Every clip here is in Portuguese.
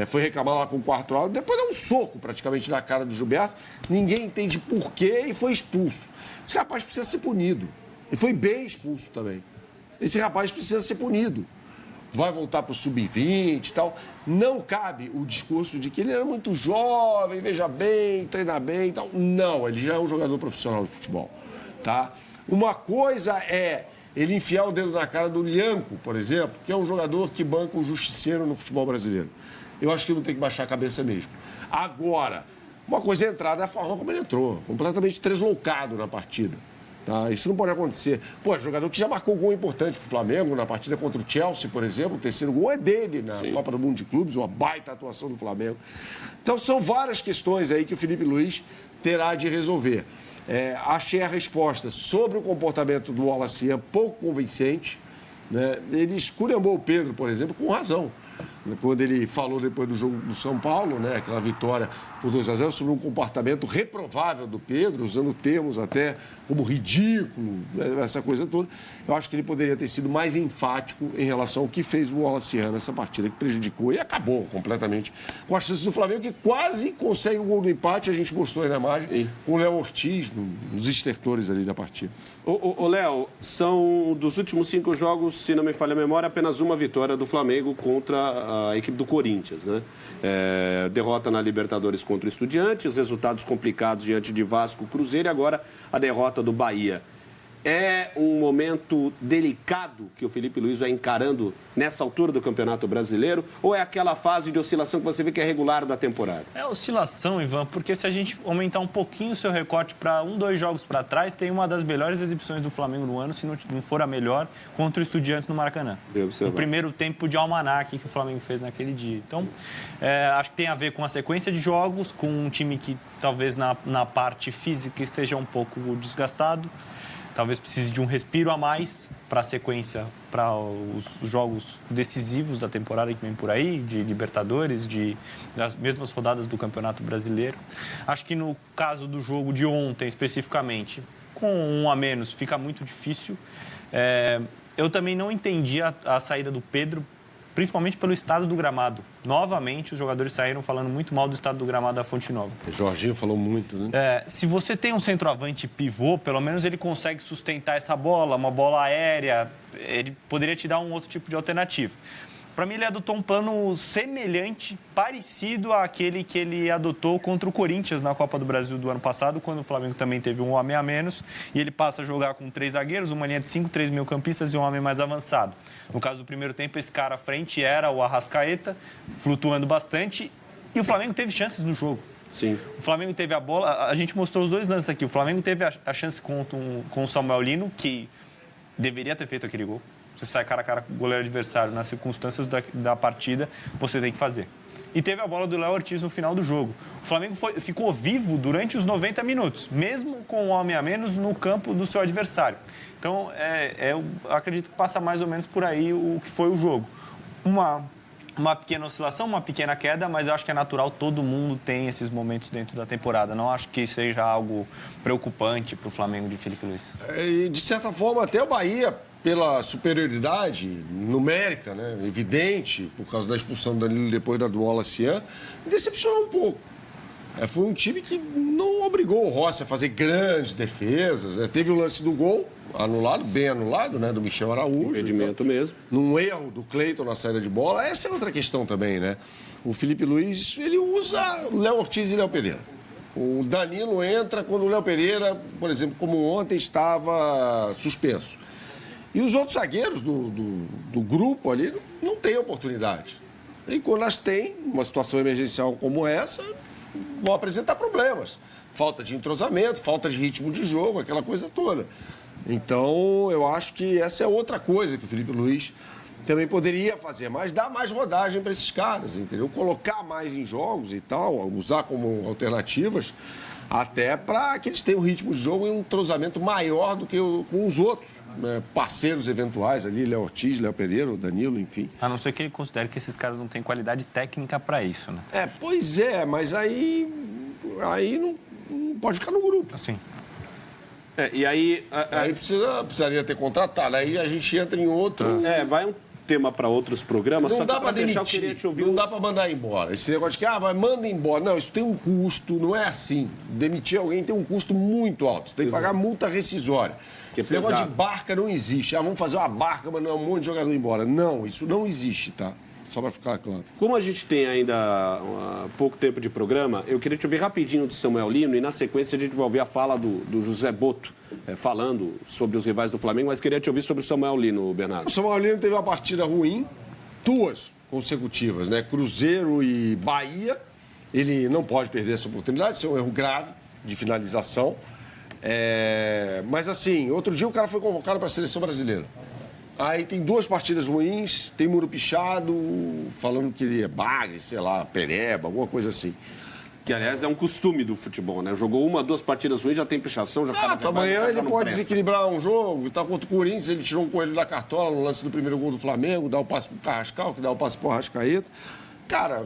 Foi reclamar lá com o quarto áudio, depois deu um soco praticamente na cara do Gilberto. Ninguém entende por quê e foi expulso. Esse rapaz precisa ser punido. E foi bem expulso também. Esse rapaz precisa ser punido. Vai voltar para o sub-20 e tal. Não cabe o discurso de que ele era muito jovem, veja bem, treina bem e tal. Não, ele já é um jogador profissional de futebol. Tá? Uma coisa é ele enfiar o dedo na cara do Lianco, por exemplo, que é um jogador que banca o justiceiro no futebol brasileiro. Eu acho que não tem que baixar a cabeça mesmo. Agora, uma coisa é entrar da forma como ele entrou, completamente deslocado na partida. Tá? Isso não pode acontecer. Pô, jogador que já marcou um gol importante pro Flamengo na partida contra o Chelsea, por exemplo, o terceiro gol é dele na Copa do Mundo de Clubes, uma baita atuação do Flamengo. Então, são várias questões aí que o Felipe Luiz terá de resolver. Achei a resposta sobre o comportamento do Wallace pouco convincente. Né? Ele esculhambou o Pedro, por exemplo, com razão. Quando ele falou depois do jogo do São Paulo, né, aquela vitória por 2-0, sobre um comportamento reprovável do Pedro, usando termos até como ridículo, essa coisa toda, eu acho que ele poderia ter sido mais enfático em relação ao que fez o Wallace nessa partida, que prejudicou e acabou completamente com as chances do Flamengo, que quase consegue o gol do empate, a gente mostrou aí na imagem, com o Léo Ortiz, nos estertores ali da partida. Ô Léo, são dos últimos 5 jogos, se não me falha a memória, apenas uma vitória do Flamengo contra a equipe do Corinthians, né? Derrota na Libertadores contra o Estudiantes, resultados complicados diante de Vasco, Cruzeiro e agora a derrota do Bahia. É um momento delicado que o Felipe Luiz vai encarando nessa altura do Campeonato Brasileiro? Ou é aquela fase de oscilação que você vê que é regular da temporada? É oscilação, Ivan, porque se a gente aumentar um pouquinho o seu recorte para 2 jogos para trás, tem uma das melhores exibições do Flamengo no ano, se não for a melhor, contra o Estudiantes no Maracanã. No primeiro tempo de almanaque que o Flamengo fez naquele dia. Então, acho que tem a ver com a sequência de jogos, com um time que talvez na parte física esteja um pouco desgastado. Talvez precise de um respiro a mais para a sequência, para os jogos decisivos da temporada que vem por aí, de Libertadores, das mesmas rodadas do Campeonato Brasileiro. Acho que no caso do jogo de ontem, especificamente, com 1 a menos, fica muito difícil. Eu também não entendi a saída do Pedro, principalmente pelo estado do gramado. Novamente, os jogadores saíram falando muito mal do estado do gramado da Fonte Nova. O Jorginho falou muito, né? Se você tem um centroavante pivô, pelo menos ele consegue sustentar essa bola, uma bola aérea, ele poderia te dar um outro tipo de alternativa. Para mim, ele adotou um plano semelhante, parecido àquele que ele adotou contra o Corinthians na Copa do Brasil do ano passado, quando o Flamengo também teve um homem a menos, e ele passa a jogar com 3 zagueiros, uma linha de 5, 3 meio-campistas e um homem mais avançado. No caso do primeiro tempo, esse cara à frente era o Arrascaeta, flutuando bastante, e o Flamengo teve chances no jogo. Sim. O Flamengo teve a bola, a gente mostrou os 2 lances aqui, o Flamengo teve a chance com o Samuel Lino, que deveria ter feito aquele gol. Você sai cara a cara com o goleiro adversário nas circunstâncias da partida, você tem que fazer. E teve a bola do Léo Ortiz no final do jogo. O Flamengo ficou vivo durante os 90 minutos, mesmo com um homem a menos no campo do seu adversário. Então, eu acredito que passa mais ou menos por aí o que foi o jogo. Uma pequena oscilação, uma pequena queda, mas eu acho que é natural, todo mundo tem esses momentos dentro da temporada. Não acho que seja algo preocupante para o Flamengo de Felipe Luiz. E, de certa forma, até o Bahia, pela superioridade numérica, né, evidente, por causa da expulsão do Danilo depois da do Wallace, me decepcionou um pouco. Foi um time que não obrigou o Rossi a fazer grandes defesas. Né? Teve o lance do gol anulado, bem anulado, né, do Michel Araújo. Impedimento mesmo. Num erro do Cleiton na saída de bola. Essa é outra questão também, né? O Felipe Luiz, ele usa Léo Ortiz e Léo Pereira. O Danilo entra quando o Léo Pereira, por exemplo, como ontem, estava suspenso. E os outros zagueiros do grupo ali não têm oportunidade. E quando elas têm, uma situação emergencial como essa, vão apresentar problemas. Falta de entrosamento, falta de ritmo de jogo, aquela coisa toda. Então, eu acho que essa é outra coisa que o Felipe Luiz também poderia fazer, mas dar mais rodagem para esses caras, entendeu? Colocar mais em jogos e tal, usar como alternativas, até para que eles tenham um ritmo de jogo e um entrosamento maior do que com os outros, né? Parceiros eventuais ali, Léo Ortiz, Léo Pereira, o Danilo, enfim. A não ser que ele considere que esses caras não têm qualidade técnica para isso, né? Pois é, mas aí não pode ficar no grupo. Assim. E aí precisaria ter contratado, aí a gente entra em outros... tema para outros programas. Não só dá para para deixar, eu demitir, queria te ouvir. não dá para mandar embora. Esse negócio de que, manda embora. Não, isso tem um custo, não é assim. Demitir alguém tem um custo muito alto. Você tem que pagar multa rescisória. Esse negócio de barca não existe. Vamos fazer uma barca, mandar um monte de jogador embora. Não, isso não existe, tá? Só para ficar claro. Como a gente tem ainda pouco tempo de programa, eu queria te ouvir rapidinho do Samuel Lino e, na sequência, a gente vai ouvir a fala do José Boto, falando sobre os rivais do Flamengo, mas queria te ouvir sobre o Samuel Lino, Bernardo. O Samuel Lino teve uma partida ruim, 2 consecutivas, né? Cruzeiro e Bahia. Ele não pode perder essa oportunidade, isso é um erro grave de finalização. Mas, assim, outro dia o cara foi convocado para a Seleção Brasileira. Aí tem 2 partidas ruins, tem muro pichado, falando que ele é bagre, sei lá, pereba, alguma coisa assim. Que, aliás, é um costume do futebol, né? Jogou 1 ou 2 partidas ruins, já tem pichação, já tá amanhã ele pode desequilibrar um jogo, tá contra o Corinthians, ele tirou um coelho da cartola no lance do primeiro gol do Flamengo, dá o passe pro Carrascal, que dá o passe pro Arrascaeta. Cara,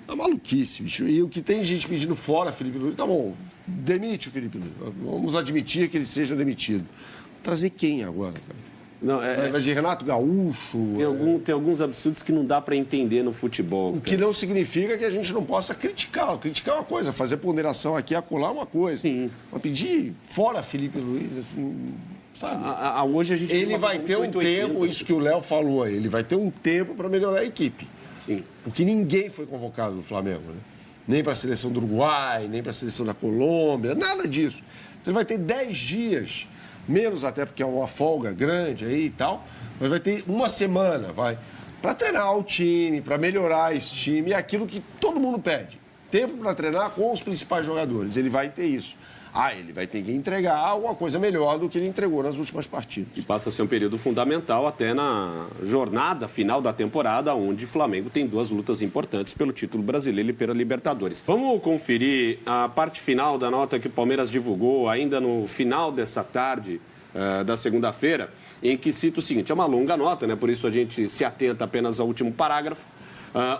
é maluquice, bicho. E o que tem gente pedindo fora, Felipe Luiz, tá bom, demite o Felipe Luiz. Vamos admitir que ele seja demitido. Trazer quem agora, cara? Não, Vai de Renato Gaúcho. Tem alguns absurdos que não dá para entender no futebol. O que não significa que a gente não possa criticar. Criticar é uma coisa, fazer ponderação aqui, acolá é uma coisa. Sim. Mas pedir fora Felipe Luiz, assim, sabe? Hoje a gente ele vai ter um tempo, isso que o Léo falou aí, ele vai ter um tempo para melhorar a equipe. Sim. Porque ninguém foi convocado no Flamengo, né? Nem para a seleção do Uruguai, nem para a seleção da Colômbia, nada disso. Então ele vai ter 10 dias. Menos até porque é uma folga grande aí e tal, mas vai ter 1 semana, para treinar o time, para melhorar esse time, é aquilo que todo mundo pede. Tempo para treinar com os principais jogadores, ele vai ter isso. Ele vai ter que entregar alguma coisa melhor do que ele entregou nas últimas partidas. E passa a ser um período fundamental até na jornada final da temporada, onde o Flamengo tem 2 lutas importantes pelo título brasileiro e pela Libertadores. Vamos conferir a parte final da nota que o Palmeiras divulgou ainda no final dessa tarde da segunda-feira, em que cita o seguinte, é uma longa nota, né? Por isso a gente se atenta apenas ao último parágrafo,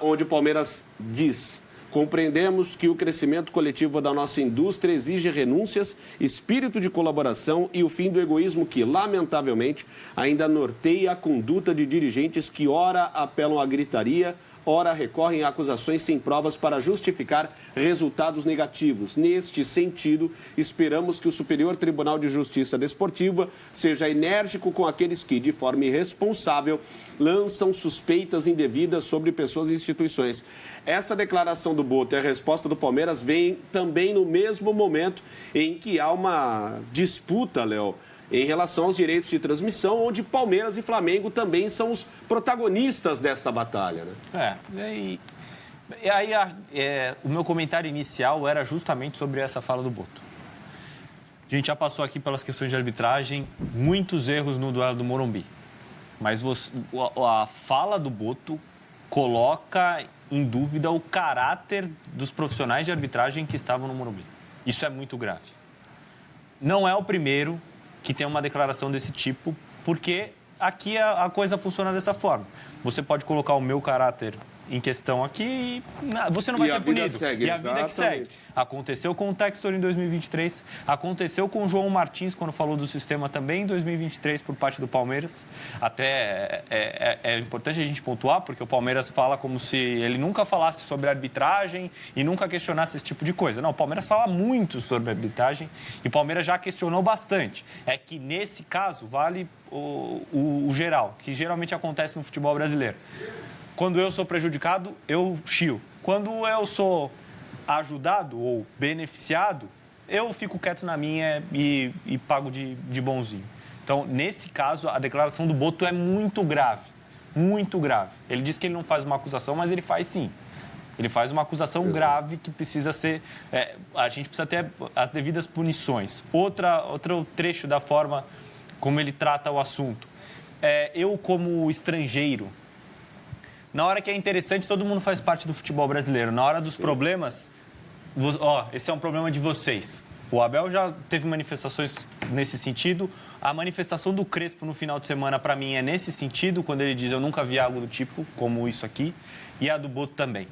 onde o Palmeiras diz: compreendemos que o crescimento coletivo da nossa indústria exige renúncias, espírito de colaboração e o fim do egoísmo que, lamentavelmente, ainda norteia a conduta de dirigentes que ora apelam à gritaria, ora recorrem a acusações sem provas para justificar resultados negativos. Neste sentido, esperamos que o Superior Tribunal de Justiça Desportiva seja enérgico com aqueles que, de forma irresponsável, lançam suspeitas indevidas sobre pessoas e instituições. Essa declaração do Boto e a resposta do Palmeiras vem também no mesmo momento em que há uma disputa, Léo, em relação aos direitos de transmissão, onde Palmeiras e Flamengo também são os protagonistas dessa batalha, né? E aí o meu comentário inicial era justamente sobre essa fala do Boto. A gente já passou aqui pelas questões de arbitragem, muitos erros no duelo do Morumbi. Mas a fala do Boto coloca em dúvida o caráter dos profissionais de arbitragem que estavam no Morumbi. Isso é muito grave. Não é o primeiro que tem uma declaração desse tipo, porque aqui a coisa funciona dessa forma. Você pode colocar o meu caráter em questão aqui e você não vai ser punido. Segue, e a vida que segue. Aconteceu com o Textor em 2023, aconteceu com o João Martins quando falou do sistema também em 2023 por parte do Palmeiras. Até é importante a gente pontuar, porque o Palmeiras fala como se ele nunca falasse sobre arbitragem e nunca questionasse esse tipo de coisa. Não, o Palmeiras fala muito sobre arbitragem e o Palmeiras já questionou bastante. É que nesse caso vale o geral, que geralmente acontece no futebol brasileiro. Quando eu sou prejudicado, eu chio. Quando eu sou ajudado ou beneficiado, eu fico quieto na minha e pago de bonzinho. Então, nesse caso, a declaração do Boto é muito grave. Muito grave. Ele diz que ele não faz uma acusação, mas ele faz sim. Ele faz uma acusação grave que precisa ser... a gente precisa ter as devidas punições. Outro trecho da forma como ele trata o assunto. Eu, como estrangeiro... Na hora que é interessante, todo mundo faz parte do futebol brasileiro. Na hora dos problemas, esse é um problema de vocês. O Abel já teve manifestações nesse sentido. A manifestação do Crespo no final de semana, para mim, é nesse sentido, quando ele diz eu nunca vi algo do tipo, como isso aqui. E a do Boto também.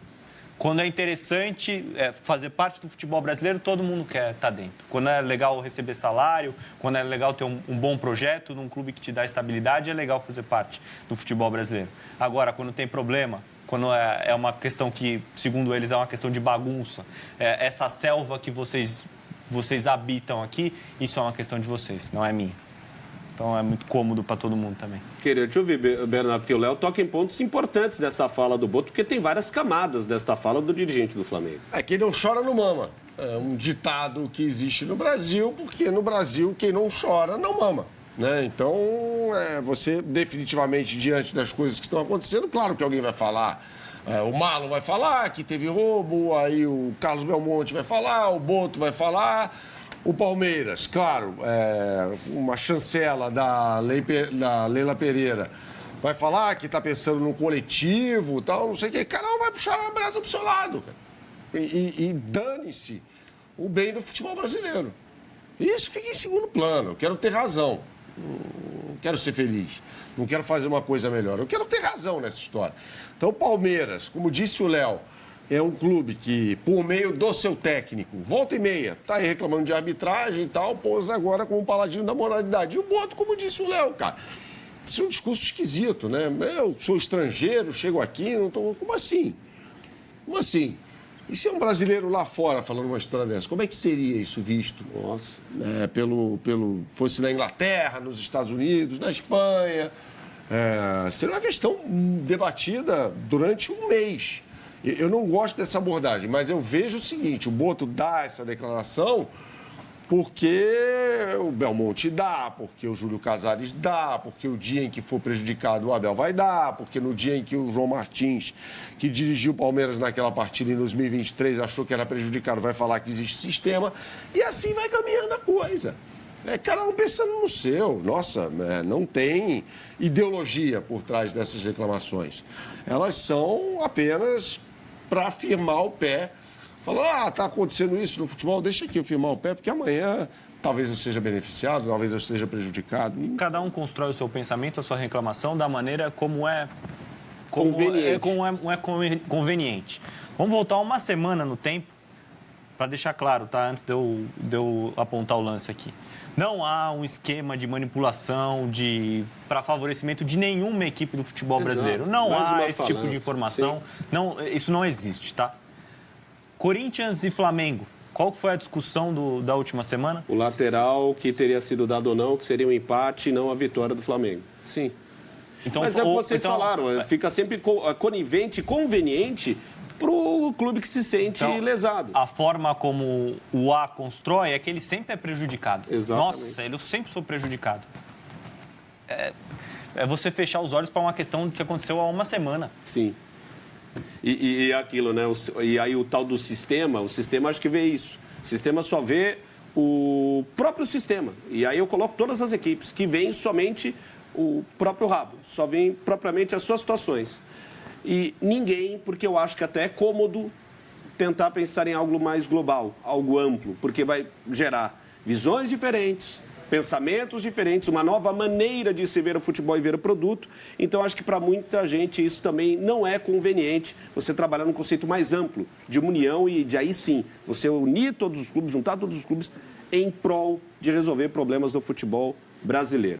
Quando é interessante fazer parte do futebol brasileiro, todo mundo quer estar dentro. Quando é legal receber salário, quando é legal ter um bom projeto num clube que te dá estabilidade, é legal fazer parte do futebol brasileiro. Agora, quando tem problema, quando é uma questão que, segundo eles, é uma questão de bagunça, essa selva que vocês habitam aqui, isso é uma questão de vocês, não é minha. Então é muito cômodo para todo mundo também. Queria te ouvir, Bernardo, porque o Léo toca em pontos importantes dessa fala do Boto, porque tem várias camadas desta fala do dirigente do Flamengo. Quem não chora não mama. É um ditado que existe no Brasil, porque no Brasil quem não chora não mama. Né? Então, você definitivamente, diante das coisas que estão acontecendo, claro que alguém vai falar. O Marlon vai falar que teve roubo, aí o Carlos Belmonte vai falar, o Boto vai falar. O Palmeiras, claro, uma chancela da Leila Pereira vai falar que está pensando no coletivo e tal, não sei o quê. Carol vai puxar a brasa pro seu lado, cara. E dane-se o bem do futebol brasileiro. E isso fica em segundo plano. Eu quero ter razão. Não quero ser feliz. Não quero fazer uma coisa melhor. Eu quero ter razão nessa história. Então, o Palmeiras, como disse o Léo, é um clube que, por meio do seu técnico, volta e meia, está aí reclamando de arbitragem e tal, pôs agora como paladino da moralidade. E o Boto, como disse o Léo, cara, isso é um discurso esquisito, né? Eu sou estrangeiro, chego aqui, não tô... Como assim? Como assim? E se é um brasileiro lá fora falando uma história dessa, como é que seria isso visto? Nossa. Fosse na Inglaterra, nos Estados Unidos, na Espanha. Seria uma questão debatida durante um mês. Eu não gosto dessa abordagem, mas eu vejo o seguinte, o Boto dá essa declaração porque o Belmonte dá, porque o Júlio Casares dá, porque o dia em que for prejudicado o Abel vai dar, porque no dia em que o João Martins, que dirigiu o Palmeiras naquela partida em 2023, achou que era prejudicado, vai falar que existe sistema, e assim vai caminhando a coisa. Cada um pensando no seu. Nossa, não tem ideologia por trás dessas reclamações. Elas são apenas para firmar o pé. Falar, está acontecendo isso no futebol, deixa aqui eu firmar o pé, porque amanhã talvez eu seja beneficiado, talvez eu seja prejudicado. Cada um constrói o seu pensamento, a sua reclamação da maneira como é conveniente. Vamos voltar uma semana no tempo, para deixar claro, tá? Antes de eu apontar o lance aqui. Não há um esquema de manipulação para favorecimento de nenhuma equipe do futebol brasileiro. Não há esse tipo de informação. Não, isso não existe, tá? Corinthians e Flamengo. Qual foi a discussão da última semana? O lateral que teria sido dado ou não, que seria um empate e não a vitória do Flamengo. Sim. Então, mas é o que vocês falaram, fica sempre conivente e conveniente para o clube que se sente lesado. A forma como o A constrói é que ele sempre é prejudicado. Exatamente. Nossa, eu sempre sou prejudicado. É você fechar os olhos para uma questão que aconteceu há uma semana. Sim. E aquilo, né? E aí o tal do sistema, o sistema acho que vê isso. O sistema só vê o próprio sistema. E aí eu coloco todas as equipes que veem somente o próprio rabo, só veem propriamente as suas situações. E ninguém, porque eu acho que até é cômodo tentar pensar em algo mais global, algo amplo, porque vai gerar visões diferentes, pensamentos diferentes, uma nova maneira de se ver o futebol e ver o produto. Então, acho que para muita gente isso também não é conveniente, você trabalhar num conceito mais amplo de união e de aí sim, você unir todos os clubes, juntar todos os clubes em prol de resolver problemas do futebol brasileiro.